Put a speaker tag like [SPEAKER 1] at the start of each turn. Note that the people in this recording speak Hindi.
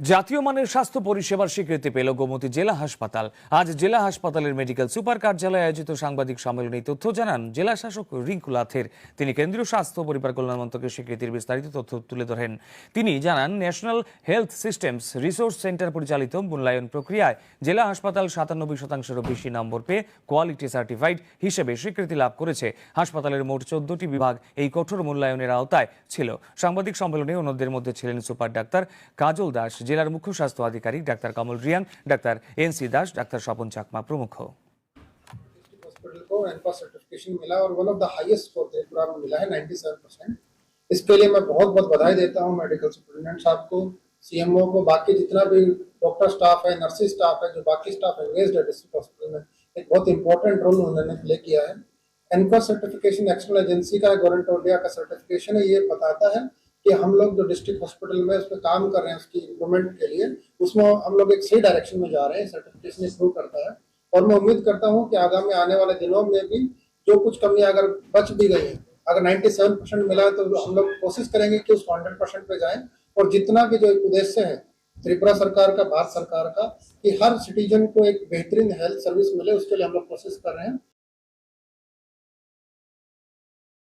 [SPEAKER 1] জাতীয় মানের স্বাস্থ্য পরিষেবার স্বীকৃতি পেল গোমতী জেলা হাসপাতাল। আজ জেলা হাসপাতালের মেডিকেল সুপার কার্যালয়ে আয়োজিত সাংবাদিক সম্মেলনে এই তথ্য জানান জেলা শাসক রিঙ্কু লাথের। তিনি কেন্দ্রীয় স্বাস্থ্য ও পরিবার কল্যাণ মন্ত্রকের স্বীকৃতির বিস্তারিত তথ্য তুলে ধরেন। তিনি জানান, national health systems resource centre পরিচালিত মূল্যায়ন প্রক্রিয়ায় জেলা হাসপাতাল ৯৭%-এরও বেশি নম্বর পেয়ে কোয়ালিটি সার্টিফাইড হিসেবে স্বীকৃতি লাভ করেছে। হাসপাতালের মোট ১৪টি বিভাগ এই কঠোর মূল্যায়নের আওতায় ছিল। সাংবাদিক সম্মেলনে অন্যদের মধ্যে ছিলেন সুপার ডাক্তার কাজল দাস, জেলার মুখ্য স্বাস্থ্য আধিকারিক doctor Kamal Reang, doctor NC Das, doctor Swapan Chakma প্রমুখ।
[SPEAKER 2] हॉस्पिटल को एनपा सर्टिफिकेशन मिला और one of the highest score Tripura में मिला है 97%। इसके लिए मैं बहुत बहुत बधाई देता हूं मेडिकल सुपरिटेंडेंट साहब को, सीएमओ को, बाकी जितना भी डॉक्टर स्टाफ है, नर्सिंग स्टाफ है, जो बाकी स्टाफ एंगेज्ड है डिस्ट्रिक्ट हॉस्पिटल में, एक बहुत इंपॉर्टेंट रोल उन्होंने प्ले किया है। एनपा सर्टिफिकेशन एक्सटर्नल एजेंसी का, गवर्नमेंट ऑफ इंडिया का सर्टिफिकेशन है। ये बताता है कि हम लोग जो डिस्ट्रिक्ट हॉस्पिटल में उस पर काम कर रहे हैं उसकी इम्प्रूवमेंट के लिए, उसमें हम लोग एक सही डायरेक्शन में जा रहे हैं। सर्टिफिकेशन इम्प्रूव करता है और मैं उम्मीद करता हूं कि आगामी आने वाले दिनों में भी जो कुछ कमियां अगर बच भी गई हैं, अगर 97% मिला है तो हम लोग कोशिश करेंगे कि उसको 100% पे जाएं। और जितना भी जो एक उद्देश्य है त्रिपुरा सरकार का, भारत सरकार का, कि हर सिटीजन को एक बेहतरीन हेल्थ सर्विस मिले, उसके लिए हम लोग कोशिश कर रहे हैं।